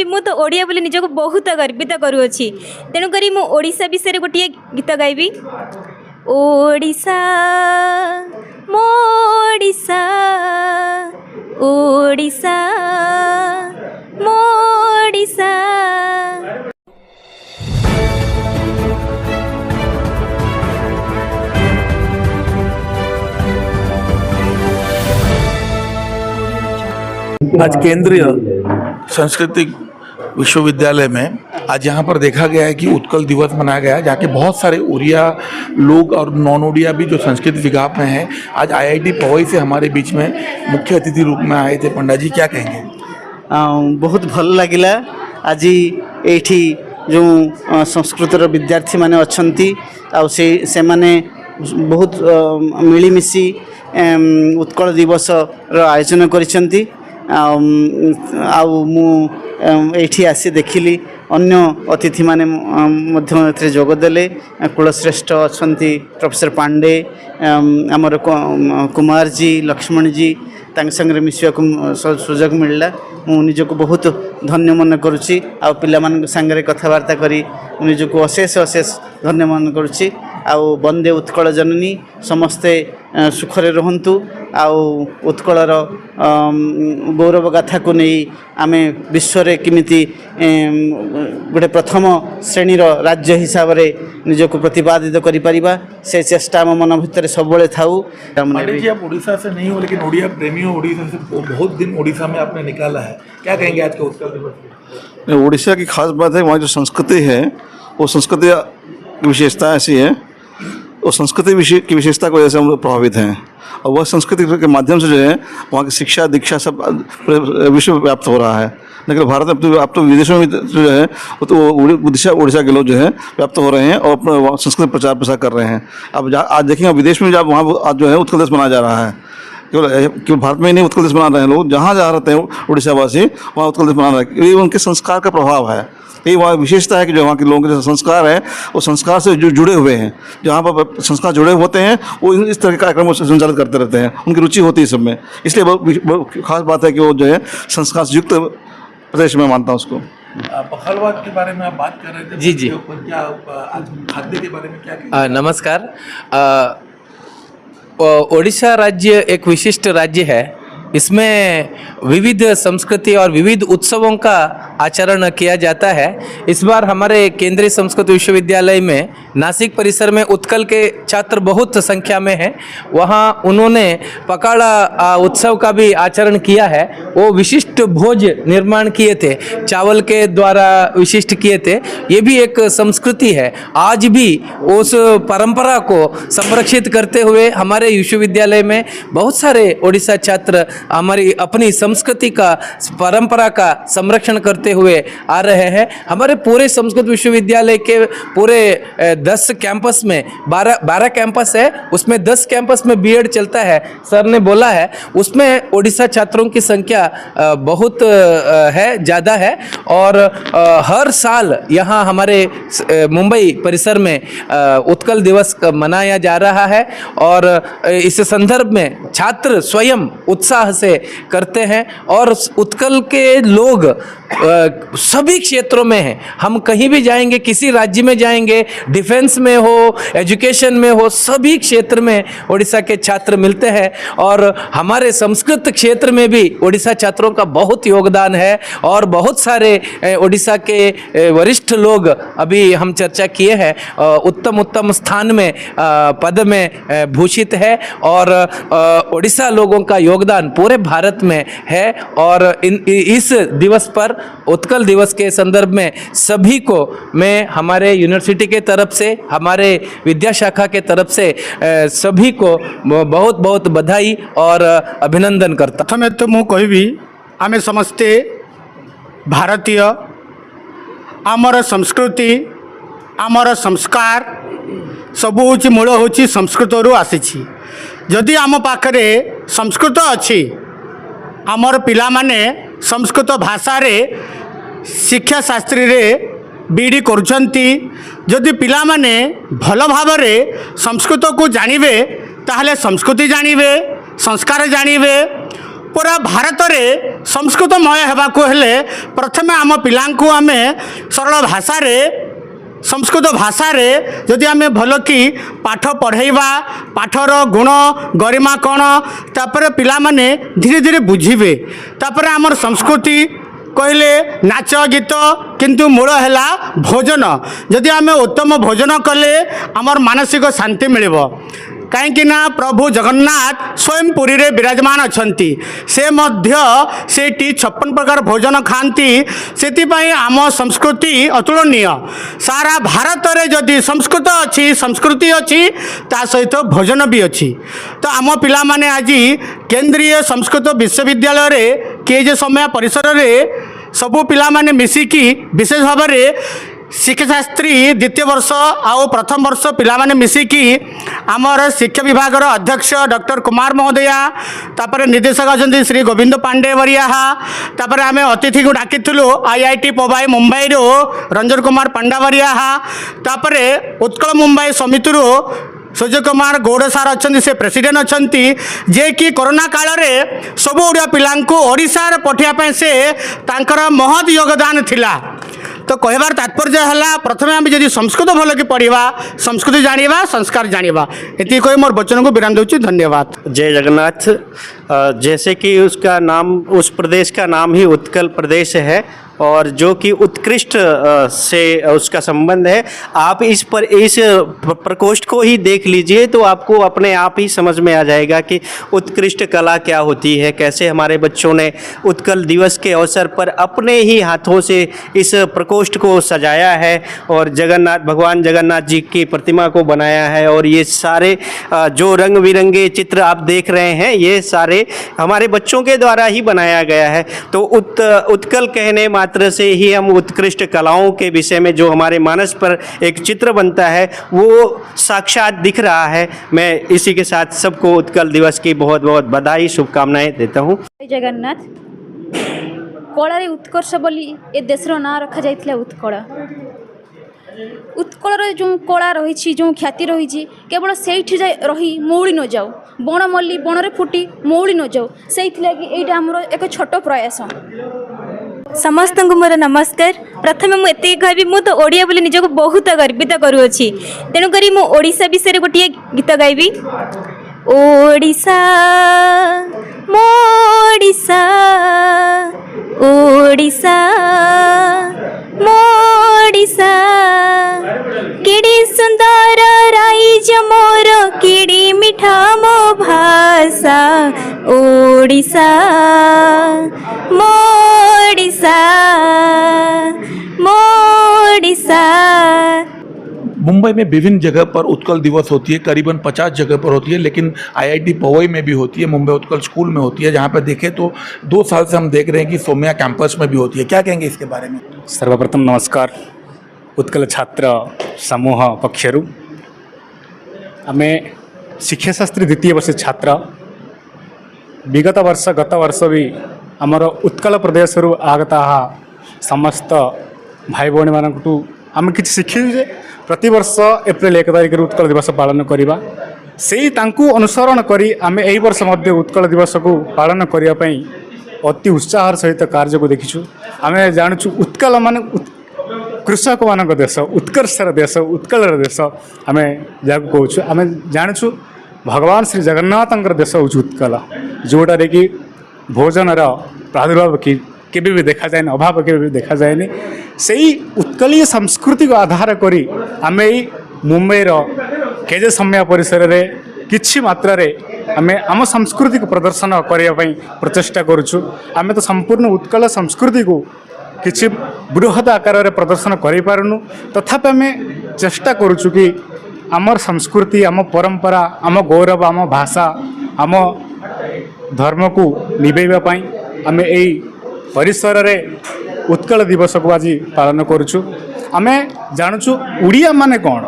मु तो ओडिया बोली निजक बहुत गर्वित करुँची तेणुक मु ओडिशा विषय गोटे गीत गाइबी। ओडिशा मोडिशा ओडिशा मोडिशा। आज केंद्रीय सांस्कृतिक विश्वविद्यालय में आज यहाँ पर देखा गया है कि उत्कल दिवस मनाया गया है, जहाँ के बहुत सारे उड़िया लोग और नॉन उड़िया भी जो संस्कृत विभाग में हैं आज आईआईटी पवई से हमारे बीच में मुख्य अतिथि रूप में आए थे। पंडा जी क्या कहेंगे? बहुत भल लगिला आज एठी जो संस्कृतर विद्यार्थी माने अच्छंती से माने बहुत मिलीमिशी उत्कल दिवस आयोजन करिसेंती। एठी आसी देखिली अन्य अतिथि माने मध्य जोगदेले कुलश्रेष्ठ अच्छंती प्रोफेसर पांडे आमर कुमार जी लक्ष्मण जी तांग संगे मिसवा सुजोग मिलला। मु निजको बहुत धन्य मन करुच्ची आ पिला मान संगे कथबार्ता करी निजको अशेष अशेष धन्य मन करुच्ची। आउ वंदे उत्कल जननी समस्ते सुखरे रहंतु। आउ उत्कलर गौरव गाथा को नहीं आमे विश्व रे किमिति गोटे प्रथम श्रेणीर राज्य हिसाब रे निजको प्रतिपादित करि परिबा से चेष्टा आम मन भितर सबले थाउ। जी आप उड़ीसा से नहीं हो लेकिन उड़िया प्रेमी हो, उड़ीसा से बहुत दिन उड़ीसा में आपने निकाला है, क्या कहेंगे आज के उत्कल दिवस? उड़ीसा की खास बात है वहाँ जो संस्कृति है वो संस्कृति की विशेषता ऐसी है, वो संस्कृति की विशेषता की वजह से हम लोग प्रभावित हैं और वह संस्कृति के माध्यम से जो है वहाँ की शिक्षा दीक्षा सब विश्व व्याप्त हो रहा है। लेकिन भारत में अब तो विदेशों में जो है वो तो उड़ीसा के लोग जो है व्याप्त हो रहे हैं और अपना संस्कृत प्रचार प्रसार कर रहे हैं। अब आज देखेंगे विदेश में जब वहाँ आज जो है उत्कल दिवस मनाया जा रहा है, केवल भारत में ही नहीं उत्कल दिवस मना रहे हैं लोग, जहाँ जहाँ रहते हैं उड़ीसावासी वहाँ उत्कल दिवस मना रहे हैं। ये उनके संस्कार का प्रभाव है, यही वहाँ विशेषता है कि जो वहाँ के लोगों के जो संस्कार है वो संस्कार से जुड़े हुए हैं। जहाँ पर संस्कार जुड़े होते हैं वो इस तरह के कार्यक्रम संचालित करते रहते हैं, उनकी रुचि होती है सब में। इसलिए बहुत खास बात है कि वो जो है संस्कार से युक्त प्रदेश में मानता हूँ उसको। पखलवाद के बारे में आप बात कर रहे थे। जी जी, क्या आज खाद्य के बारे में क्या नमस्कार। ओडिशा राज्य एक विशिष्ट राज्य है, इसमें विविध संस्कृति और विविध उत्सवों का आचरण किया जाता है। इस बार हमारे केंद्रीय संस्कृत विश्वविद्यालय में नासिक परिसर में उत्कल के छात्र बहुत संख्या में हैं। वहाँ उन्होंने पकाड़ा उत्सव का भी आचरण किया है। वो विशिष्ट भोज निर्माण किए थे, चावल के द्वारा विशिष्ट किए थे। ये भी एक संस्कृति है। आज भी उस परंपरा को संरक्षित करते हुए हमारे विश्वविद्यालय में बहुत सारे ओडिशा छात्र हमारी अपनी संस्कृति का परंपरा का संरक्षण करते हुए आ रहे हैं। हमारे पूरे संस्कृत विश्वविद्यालय के पूरे 10 कैंपस में 12 कैंपस है, उसमें 10 कैंपस में बीएड चलता है। सर ने बोला है उसमें ओडिशा छात्रों की संख्या बहुत है, ज़्यादा है। और हर साल यहाँ हमारे मुंबई परिसर में उत्कल दिवस मनाया जा रहा है और इस संदर्भ में छात्र स्वयं उत्साह से करते हैं। और उत्कल के लोग सभी क्षेत्रों में हैं। हम कहीं भी जाएंगे, किसी राज्य में जाएंगे, डिफेंस में हो, एजुकेशन में हो, सभी क्षेत्र में ओडिशा के छात्र मिलते हैं। और हमारे संस्कृत क्षेत्र में भी ओडिशा छात्रों का बहुत योगदान है और बहुत सारे ओडिशा के वरिष्ठ लोग अभी हम चर्चा किए हैं उत्तम उत्तम स्थान में पद में भूषित है। और ओडिशा लोगों का योगदान पूरे भारत में है। और इस दिवस पर उत्कल दिवस के संदर्भ में सभी को मैं हमारे यूनिवर्सिटी के तरफ से, हमारे विद्या शाखा के तरफ से सभी को बहुत बहुत बधाई और अभिनंदन करता। प्रथमे तो मु कहबी आमे समस्ते भारतीय, आमर संस्कृति आमर संस्कार सबू हूँ मूल हूँ संस्कृत रु आसी। जदि आम पाखरे संस्कृत अच्छी, आमर पिला माने संस्कृत भाषा रे शिक्षा शास्त्री रे बीडी करुछंती। जदि पिला माने भल भाव रे संस्कृत को जानिबे ताहले संस्कृति जानिबे, संस्कार जानिबे पूरा भारत में संस्कृतमय होगाकू हेले प्रथमे आम पिलांकु आमे सरल भाषा रे संस्कृत भाषा रे जदि आमे भल कि पाठ पढ़ेबा पाठर गुण गरिमा कौन तापर पिला माने धीरे धीरे बुझिबे तापर आमर संस्कृति कहले नाच गीत किंतु मूल है भोजन जदि आमे उत्तम भोजन कले आमर मानसिक शांति मिलिबो कहीं ना प्रभु जगन्नाथ स्वयं पुरी रे विराजमान अछंती से मध्य सेठी 56 प्रकार भोजन खाती से आम संस्कृति अतुलनीय सारा भारत रे जदि संस्कृत अच्छी संस्कृति अच्छी ता सहित भोजन भी अच्छी तो आम पिला माने आज केंद्रीय संस्कृत विश्वविद्यालय रे केजे समय परिसर रे सबू पिला माने मिसिकी विशेष भाव में शिक्षाशास्त्री द्वितीय वर्ष आउ प्रथम वर्ष पिला माने मिसिकी आमर शिक्षा विभाग अध्यक्ष डॉक्टर कुमार महोदया तापर निर्देशक अच्छा श्री गोविंद पांडे वरिया तापर आम अतिथि को डाकिलु IIT पवाई मुंबई रंजन कुमार पंडा वरिया तापर उत्कल मुंबई समिति सूर्य कुमार गौड़ सार अच्छा से प्रेसिडेंट अच्छा जे कि कोरोना काल रे सब ओडिया पिलांको ओडिशा रे पठिया से तांकर महत योगदान थिला तो कहबार तात्पर्य है प्रथमे आम जब संस्कृत भल कि पढ़ा संस्कृति जानिबा संस्कार जानिबा एति कही मोर वचन को विराम दूँ धन्यवाद। जय जगन्नाथ। जैसे कि उसका नाम उस प्रदेश का नाम ही उत्कल प्रदेश है और जो कि उत्कृष्ट से उसका संबंध है। आप इस प्रकोष्ठ को ही देख लीजिए तो आपको अपने आप ही समझ में आ जाएगा कि उत्कृष्ट कला क्या होती है, कैसे हमारे बच्चों ने उत्कल दिवस के अवसर पर अपने ही हाथों से इस प्रकोष्ठ को सजाया है और भगवान जगन्नाथ जी की प्रतिमा को बनाया है। और ये सारे जो रंग बिरंगे चित्र आप देख रहे हैं ये सारे हमारे बच्चों के द्वारा ही बनाया गया है। तो उत्कल कहने मात्र से ही हम उत्कृष्ट कलाओं के विषय में जो हमारे मानस पर एक चित्र बनता है वो साक्षात दिख रहा है। मैं इसी के साथ सबको उत्कल दिवस की बहुत बहुत बधाई शुभकामनाएं देता हूँ। जगन्नाथ कला उत्कर्ष बोली ए देशर ना रखा जाइथिला उत्कल उत्कल जो कला रही जो ख्याति रही केवल से रही मौली न जाऊ बण मल्ली बणरे फुटी मौली न जाऊ से यहाँ आमर एक छोट प्रयास। समस्त को मोर नमस्कार। प्रथमे मुझे कहबी मु तो ओडिया बोली निजक बहुत गर्वित करुँची तेणुक मु ओडिशा विषय गोटे गीत गाइबी। ओडिशा मोडिशा ओडिशा मोडिशा किड़ी सुंदर राइज मोर किड़ी मिठा मो भाषा ओडिशा मोडिशा मोडिशा। मुंबई में विभिन्न जगह पर उत्कल दिवस होती है, करीबन 50 जगह पर होती है, लेकिन IIT पवई में भी होती है, मुंबई उत्कल स्कूल में होती है, जहाँ पर देखें तो 2 साल से हम देख रहे हैं कि सौम्या कैंपस में भी होती है। क्या कहेंगे इसके बारे में? सर्वप्रथम नमस्कार। उत्कल छात्र समूह पक्षरु आमे शिक्षाशास्त्री द्वितीय वर्ष छात्र विगत वर्ष गत वर्ष भी आमर उत्कल प्रदेश आगता समस्त भाई भौणी मानू आम कि शिखु जे प्रति वर्ष एप्रिल 1 तारिख उत्कल दिवस पालन करवा से अनुसरण करी आमे एही वर्ष मध्य उत्कल दिवस को पालन करने अति उत्साह सहित कार्य को देखीचु। आम जानूँ उत्कल मान कृषक मान देश उत्कर्षर देश उत्कलर देश आम जहाँ कहूँ आम जानूँ भगवान श्री जगन्नाथ देश हूँ उत्कल जोटार कि भोजनर प्रादुर्भाव की केबे भी देखा जाए अभाव केबे भी देखा जाए से उत्कलीय संस्कृति को आधार करी आम मुंबई केजे समय परिसर रे किछि मात्रा रे आम आम संस्कृति को प्रदर्शन करने प्रचेषा करुचु। आम तो संपूर्ण उत्कल संस्कृति को किछि बृहत आकार रे प्रदर्शन करि पारुनु तथापि आम चेष्टा करुचु कि आमर संस्कृति आम परंपरा आम गौरव आम भाषा आम धर्म को निभैबा पई आम एई परिसर रे उत्कल दिवस को आज पालन करुचु। आमे जानूँ उड़िया माने कौन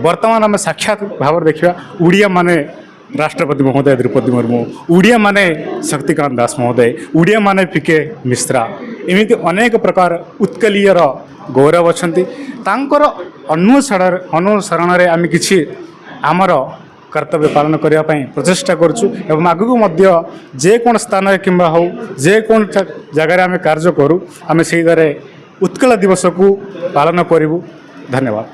वर्तमान आम साक्षात भाव देखा उड़िया माने राष्ट्रपति महोदय द्रौपदी मुर्मू उड़िया माने शक्तिकांत दास महोदय उड़िया माने PK मिश्रा एमती अनेक प्रकार उत्कलीयर गौरव अच्छा तांकर अनुसरण रे आम किछि आमर कर्तव्य पालन करने प्रचेषा करुँ एवं आगू जेकोन स्थान कि हो जेकोन जगार आम कार्य करूँ आम से उत्कल दिवस को पालन करूँ। धन्यवाद।